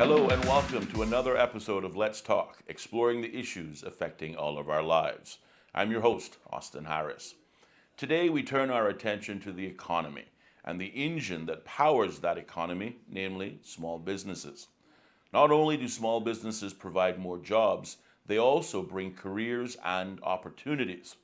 Hello and welcome to another episode of Let's Talk, exploring the issues affecting all of our lives. I'm your host, Austin Harris. Today we turn our attention to the economy and the engine that powers that economy, namely small businesses. Not only do small businesses provide more jobs, they also bring careers and opportunities.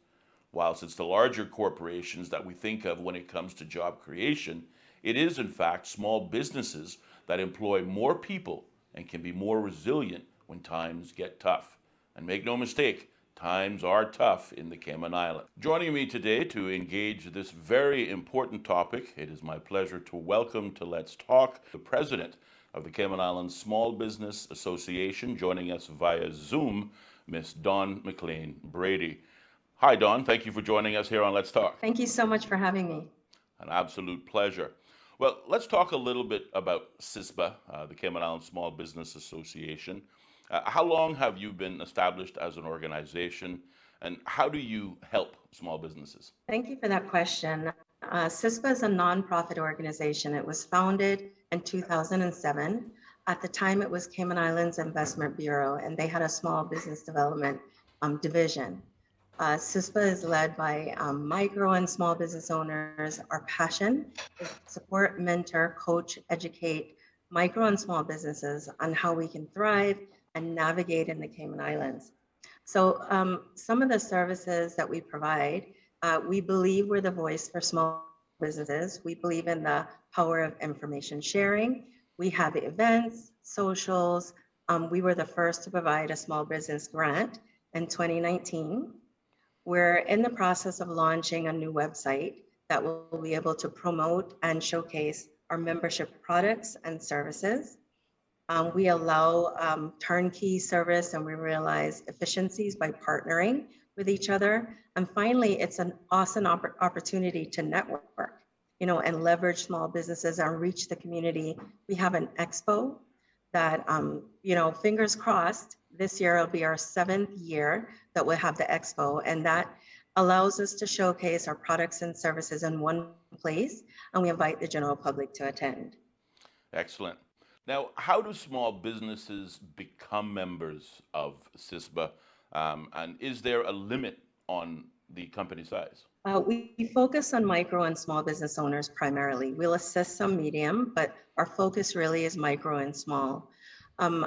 Whilst it's the larger corporations that we think of when it comes to job creation, it is in fact small businesses that employ more people and can be more resilient when times get tough. And make no mistake, times are tough in the Cayman Islands. Joining me today to engage this very important topic, it is my pleasure to welcome to Let's Talk the president of the Cayman Islands Small Business Association, joining us via Zoom, Ms Dawn McLean-Brady. Hi Dawn, thank you for joining us here on Let's Talk. Thank you so much for having me. An absolute pleasure. Well, let's talk a little bit about SISPA, the Cayman Islands Small Business Association. How long have you been established as an organization, and how do you help small businesses? Thank you for that question. SISPA is a nonprofit organization. It was founded in 2007. At the time, it was Cayman Islands Investment Bureau, and they had a small business development division. SISPA is led by micro and small business owners. Our passion is to support, mentor, coach, educate micro and small businesses on how we can thrive and navigate in the Cayman Islands. So some of the services that we provide, we believe we're the voice for small businesses. We believe in the power of information sharing. We have events, socials. We were the first to provide a small business grant in 2019. We're in the process of launching a new website that will be able to promote and showcase our membership products and services. We allow turnkey service, and we realize efficiencies by partnering with each other. And finally, it's an awesome opportunity to network, and leverage small businesses and reach the community. We have an expo that, fingers crossed, this year will be our 7th year that we'll have the expo, and that allows us to showcase our products and services in one place, and we invite the general public to attend. Excellent. Now, how do small businesses become members of SISPA, and is there a limit on the company size? We focus on micro and small business owners primarily. We'll assist some medium, but our focus really is micro and small.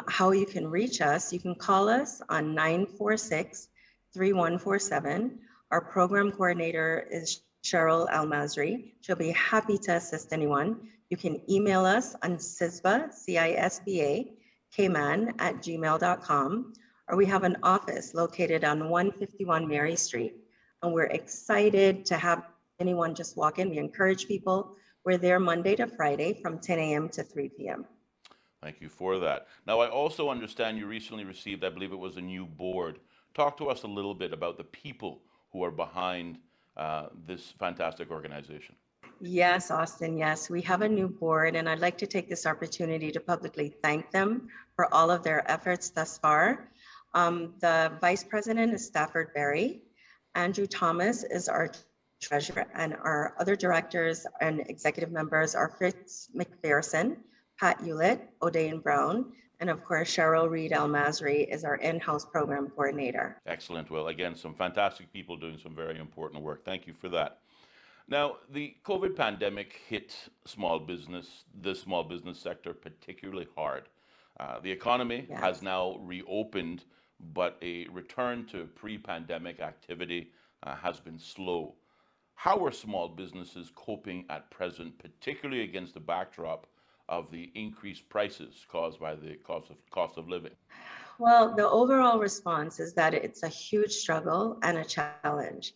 How you can reach us, you can call us on 946-3147. Our program coordinator is Cheryl Almazri. She'll be happy to assist anyone. You can email us on SISPA, C-I-S-B-A, cayman@gmail.com, or we have an office located on 151 Mary Street. And we're excited to have anyone just walk in. We encourage people. We're there Monday to Friday from 10 a.m. to 3 p.m. Thank you for that. Now, I also understand you recently received, I believe it was a new board. Talk to us a little bit about the people who are behind this fantastic organization. Yes, Austin, yes. We have a new board, and I'd like to take this opportunity to publicly thank them for all of their efforts thus far. The Vice President is Stafford Berry. Andrew Thomas is our treasurer, and our other directors and executive members are Fritz McPherson, Pat Hewlett, O'Dane Brown, and of course, Cheryl Reed Almazri is our in-house program coordinator. Excellent. Well, again, some fantastic people doing some very important work. Thank you for that. Now, the COVID pandemic hit the small business sector particularly hard. The economy has now reopened, but a return to pre-pandemic activity has been slow. How are small businesses coping at present, particularly against the backdrop of the increased prices caused by the cost of living? Well, the overall response is that it's a huge struggle and a challenge.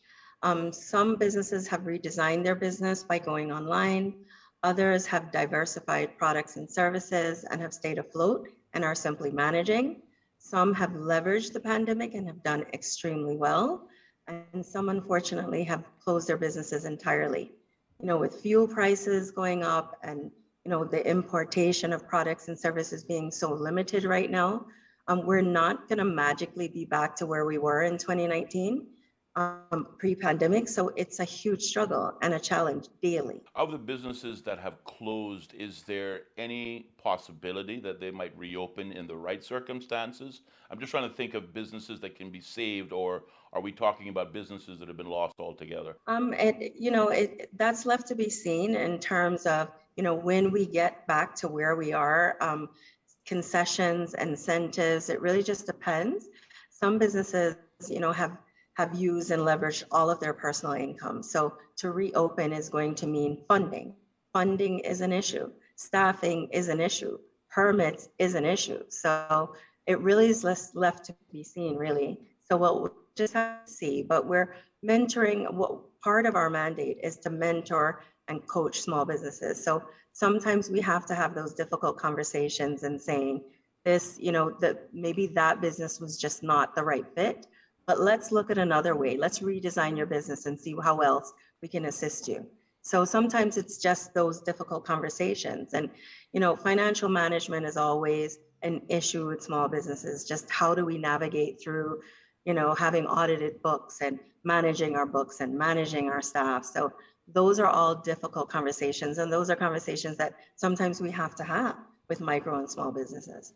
Some businesses have redesigned their business by going online. Others have diversified products and services and have stayed afloat and are simply managing. Some have leveraged the pandemic and have done extremely well. And some, unfortunately, have closed their businesses entirely. With fuel prices going up and the importation of products and services being so limited right now, we're not going to magically be back to where we were in 2019. pre-pandemic. So it's a huge struggle and a challenge daily. Of the businesses that have closed, is there any possibility that they might reopen in the right circumstances? I'm just trying to think of businesses that can be saved, or are we talking about businesses that have been lost altogether? That's left to be seen in terms of, when we get back to where we are, concessions, incentives, it really just depends. Some businesses, have used and leveraged all of their personal income. So to reopen is going to mean funding. Funding is an issue. Staffing is an issue. Permits is an issue. So it really is left to be seen, really. So we'll just have to see. But we're mentoring. What part of our mandate is to mentor and coach small businesses. So sometimes we have to have those difficult conversations and saying this, that maybe that business was just not the right fit, but let's look at another way. Let's redesign your business and see how else we can assist you. So sometimes it's just those difficult conversations. And, financial management is always an issue with small businesses. Just how do we navigate through, having audited books and managing our books and managing our staff. So those are all difficult conversations. And those are conversations that sometimes we have to have with micro and small businesses.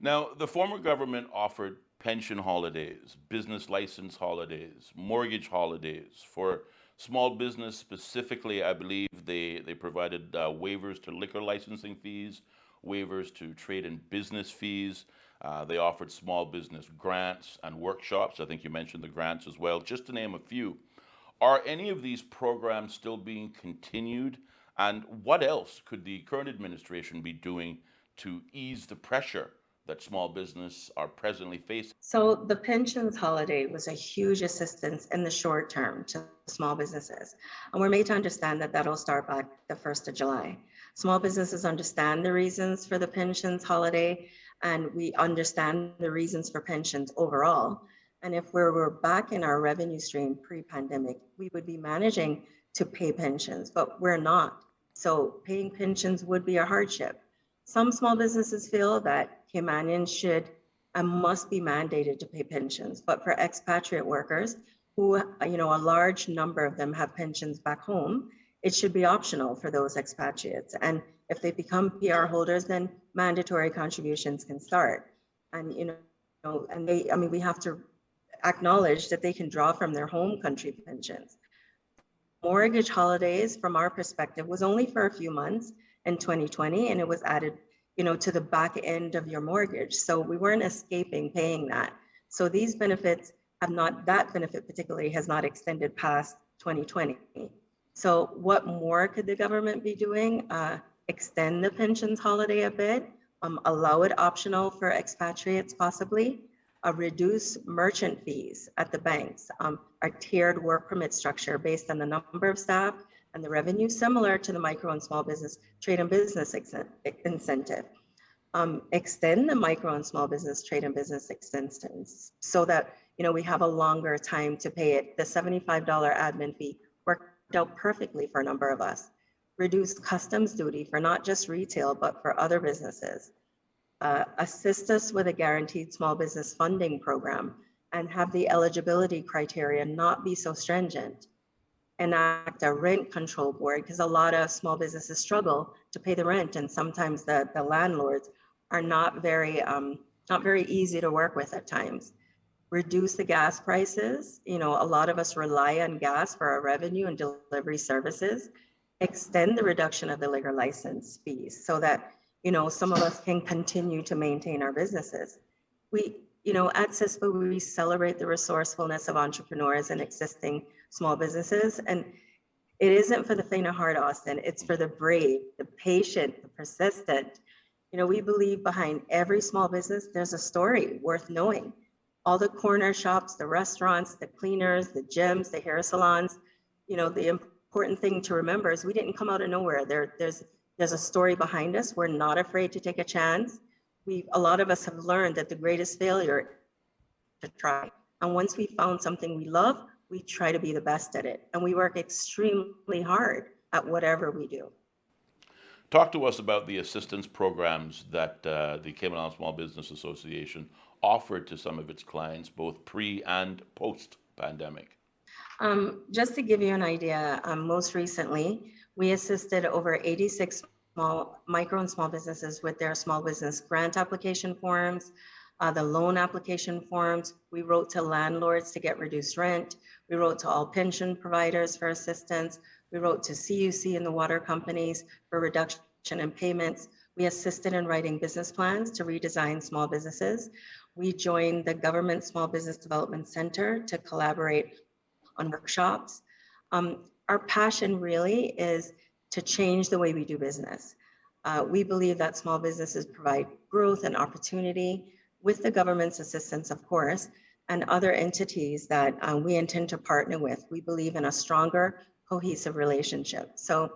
Now, the former government offered pension holidays, business license holidays, mortgage holidays. For small business specifically, I believe they provided waivers to liquor licensing fees, waivers to trade and business fees. They offered small business grants and workshops. I think you mentioned the grants as well, just to name a few. Are any of these programs still being continued? And what else could the current administration be doing to ease the pressure that small business are presently facing? So the pensions holiday was a huge assistance in the short term to small businesses. And we're made to understand that that'll start back the 1st of July. Small businesses understand the reasons for the pensions holiday, and we understand the reasons for pensions overall. And if we were back in our revenue stream pre-pandemic, we would be managing to pay pensions, but we're not. So paying pensions would be a hardship. Some small businesses feel that Caymanians should and must be mandated to pay pensions, but for expatriate workers who, a large number of them have pensions back home, it should be optional for those expatriates. And if they become PR holders, then mandatory contributions can start. And, we have to acknowledge that they can draw from their home country pensions. Mortgage holidays, from our perspective, was only for a few months in 2020, and it was added, to the back end of your mortgage. So we weren't escaping paying that. So these benefits that benefit particularly has not extended past 2020. So what more could the government be doing? Extend the pensions holiday a bit, allow it optional for expatriates possibly, reduce merchant fees at the banks, our tiered work permit structure based on the number of staff and the revenue, similar to the micro and small business trade and business incentive. Extend the micro and small business trade and business extensions so that we have a longer time to pay it. The $75 admin fee worked out perfectly for a number of us. Reduce customs duty for not just retail, but for other businesses. Assist us with a guaranteed small business funding program and have the eligibility criteria not be so stringent. Enact a rent control board, because a lot of small businesses struggle to pay the rent, and sometimes the landlords are not very easy to work with at times. Reduce the gas prices. A lot of us rely on gas for our revenue and delivery services. Extend the reduction of the liquor license fees so that some of us can continue to maintain our businesses. We, at SISPA, we celebrate the resourcefulness of entrepreneurs and existing small businesses. And it isn't for the faint of heart, Austin. It's for the brave, the patient, the persistent. We believe behind every small business, there's a story worth knowing. All the corner shops, the restaurants, the cleaners, the gyms, the hair salons, the important thing to remember is we didn't come out of nowhere. There's a story behind us. We're not afraid to take a chance. A lot of us have learned that the greatest failure is to try. And once we found something we love, we try to be the best at it. And we work extremely hard at whatever we do. Talk to us about the assistance programs that the Cayman Islands Small Business Association offered to some of its clients, both pre and post pandemic. Just to give you an idea, most recently, we assisted over 86 micro and small businesses with their small business grant application forms, the loan application forms. We wrote to landlords to get reduced rent. We wrote to all pension providers for assistance. We wrote to CUC and the water companies for reduction in payments. We assisted in writing business plans to redesign small businesses. We joined the Government Small Business Development Center to collaborate on workshops. Our passion really is to change the way we do business. We believe that small businesses provide growth and opportunity with the government's assistance, of course, and other entities that we intend to partner with. We believe in a stronger, cohesive relationship. So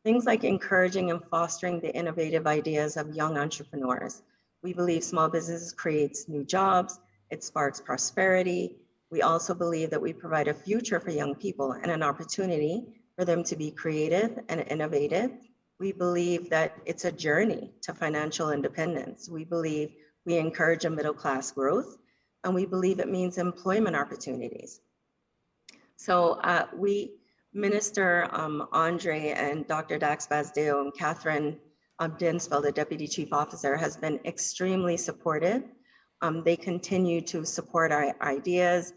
things like encouraging and fostering the innovative ideas of young entrepreneurs. We believe small business creates new jobs, it sparks prosperity. We also believe that we provide a future for young people and an opportunity for them to be creative and innovative. We believe that it's a journey to financial independence. We believe we encourage a middle-class growth, and we believe it means employment opportunities. So Minister Andre and Dr. Dax Bazdeo and Catherine Dinsfeld, the Deputy Chief Officer, has been extremely supportive. They continue to support our ideas.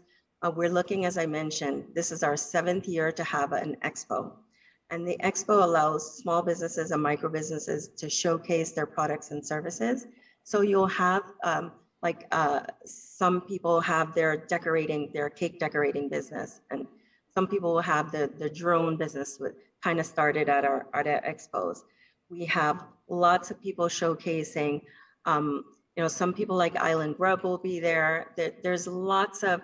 We're looking, as I mentioned, this is our 7th year to have an expo. And the expo allows small businesses and micro businesses to showcase their products and services. So you'll have some people have their cake decorating business, and some people will have the drone business kind of started at our expos. We have lots of people showcasing, some people like Island Grub will be there. There's lots of,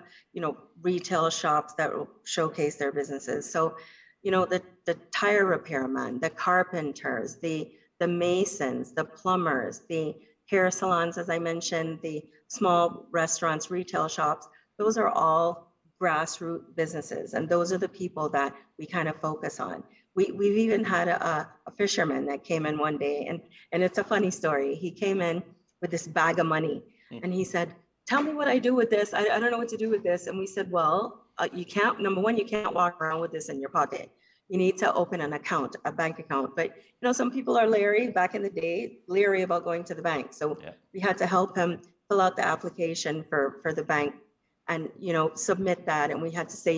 retail shops that will showcase their businesses. So, the tire repairman, the carpenters, the masons, the plumbers, the hair salons, as I mentioned, the small restaurants, retail shops, those are all grassroots businesses. And those are the people that we kind of focus on. We've even had a fisherman that came in one day, and it's a funny story. He came in with this bag of money and he said, "Tell me what I do with this. I don't know what to do with this." And we said, "Well, you can't, number one, you can't walk around with this in your pocket. You need to open an account, a bank account." But some people are leery, back in the day, leery about going to the bank. So we had to help him fill out the application for the bank and, submit that. And we had to say,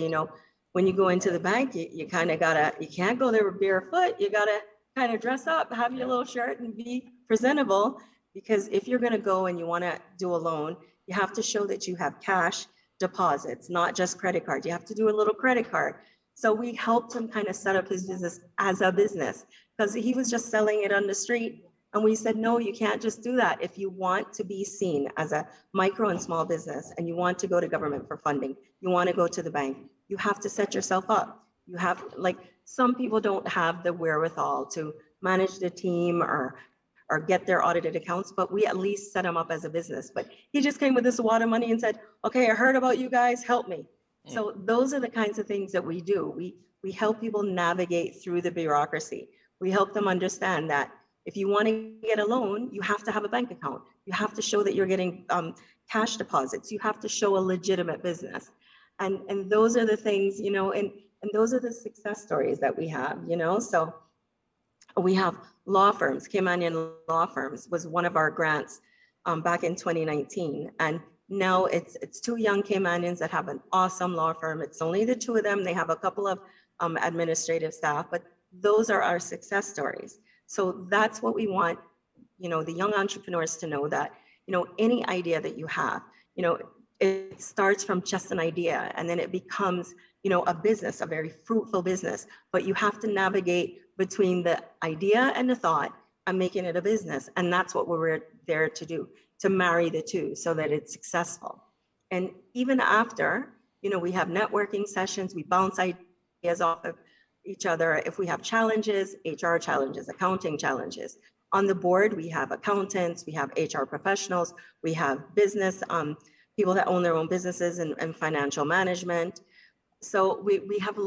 when you go into the bank, you kind of you can't go there barefoot. You gotta kind of dress up, have your little shirt and be presentable. Because if you're gonna go and you wanna do a loan, you have to show that you have cash deposits, not just credit card. You have to do a little credit card. So we helped him kind of set up his business as a business, because he was just selling it on the street. And we said, no, you can't just do that. If you want to be seen as a micro and small business and you want to go to government for funding, you want to go to the bank, you have to set yourself up. You have, some people don't have the wherewithal to manage the team or get their audited accounts, but we at least set them up as a business. But he just came with this wad of money and said, "Okay, I heard about you guys, help me." So those are the kinds of things that we do. We help people navigate through the bureaucracy. We help them understand that if you want to get a loan, you have to have a bank account. You have to show that you're getting cash deposits. You have to show a legitimate business. And those are the things, and those are the success stories that we have, So we have law firms. Cayman Law Firms was one of our grants back in 2019. And now it's 2 young Caymanians that have an awesome law firm. It's only the 2 of them. They have a couple of administrative staff, but those are our success stories. So that's what we want, the young entrepreneurs to know, that, any idea that you have, it starts from just an idea and then it becomes, a business, a very fruitful business. But you have to navigate between the idea and the thought and making it a business. And that's what we're there to do, to marry the two so that it's successful. And even after, we have networking sessions, we bounce ideas off of each other. If we have challenges, HR challenges, accounting challenges. On the board, we have accountants, we have HR professionals, we have business, people that own their own businesses and financial management. So we have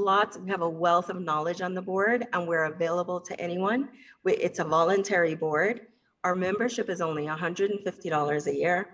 we have a wealth of knowledge on the board, and we're available to anyone. It's a voluntary board. Our membership is only $150 a year.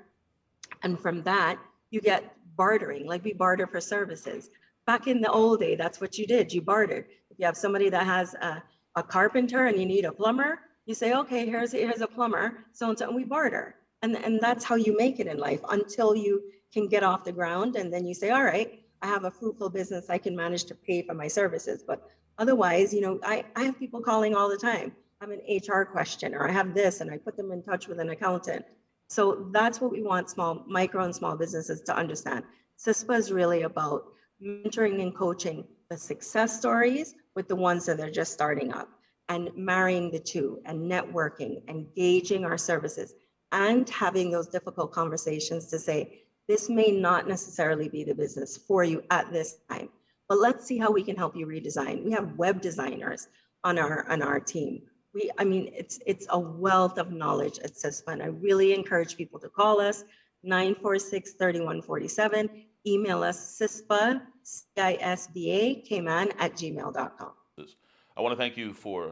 And from that, you get bartering, we barter for services. back in the old day, that's what you did. You bartered. If you have somebody that has a carpenter and you need a plumber, you say, okay, here's a plumber, so and so, and we barter. And that's how you make it in life until you can get off the ground. And then you say, all right, I have a fruitful business. I can manage to pay for my services. But otherwise, I have people calling all the time. I have an HR question, or I have this, and I put them in touch with an accountant. So that's what we want micro and small businesses to understand. SISPA is really about mentoring and coaching the success stories with the ones that are just starting up, and marrying the two, and networking, engaging our services, and having those difficult conversations to say, this may not necessarily be the business for you at this time, but let's see how we can help you redesign. We have web designers on our team. It's a wealth of knowledge at SISPA, and I really encourage people to call us 946-3147, email us SISPA, CISBA, Cayman @gmail.com. I want to thank you for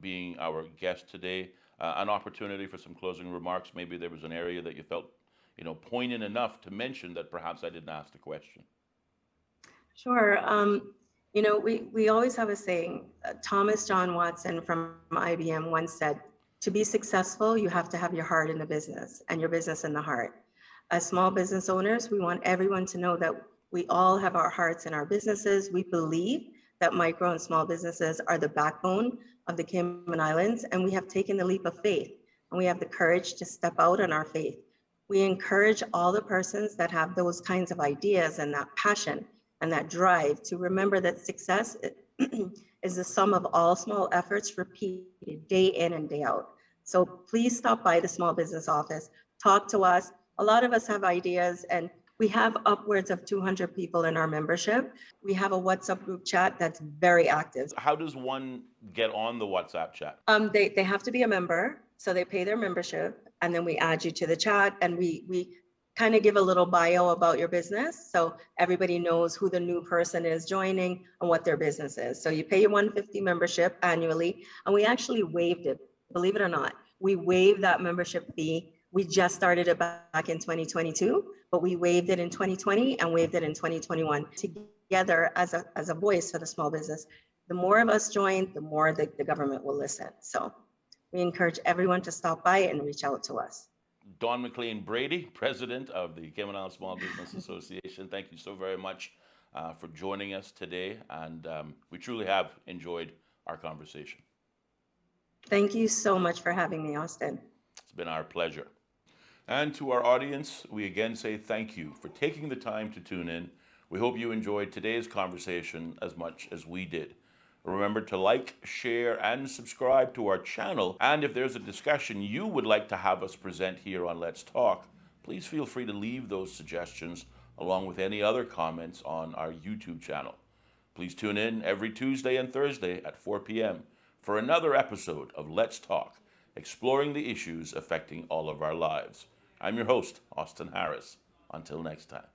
being our guest today. An opportunity for some closing remarks. Maybe there was an area that you felt, poignant enough to mention that perhaps I didn't ask the question. Sure. We always have a saying. Thomas John Watson from IBM once said, to be successful, you have to have your heart in the business and your business in the heart. As small business owners, we want everyone to know that we all have our hearts in our businesses. We believe that micro and small businesses are the backbone of the Cayman Islands, and we have taken the leap of faith, and we have the courage to step out on our faith. We encourage all the persons that have those kinds of ideas and that passion and that drive to remember that success is the sum of all small efforts repeated day in and day out. So please stop by the small business office, talk to us. A lot of us have ideas, and we have upwards of 200 people in our membership. We have a WhatsApp group chat that's very active. How does one get on the WhatsApp chat? They have to be a member, so they pay their membership, and then we add you to the chat, and we kind of give a little bio about your business, so everybody knows who the new person is joining and what their business is. So you pay your $150 membership annually, and we actually waived it, believe it or not. We waived that membership fee. We just started it back in 2022, but we waived it in 2020 and waived it in 2021 together as a voice for the small business. The more of us join, the more the government will listen. So we encourage everyone to stop by and reach out to us. Dawn McLean-Brady, President of the Cayman Islands Small Business Association, thank you so very much for joining us today, and we truly have enjoyed our conversation. Thank you so much for having me, Austin. It's been our pleasure. And to our audience, we again say thank you for taking the time to tune in. We hope you enjoyed today's conversation as much as we did. Remember to like, share, and subscribe to our channel. And if there's a discussion you would like to have us present here on Let's Talk, please feel free to leave those suggestions along with any other comments on our YouTube channel. Please tune in every Tuesday and Thursday at 4 p.m. for another episode of Let's Talk, exploring the issues affecting all of our lives. I'm your host, Austin Harris. Until next time.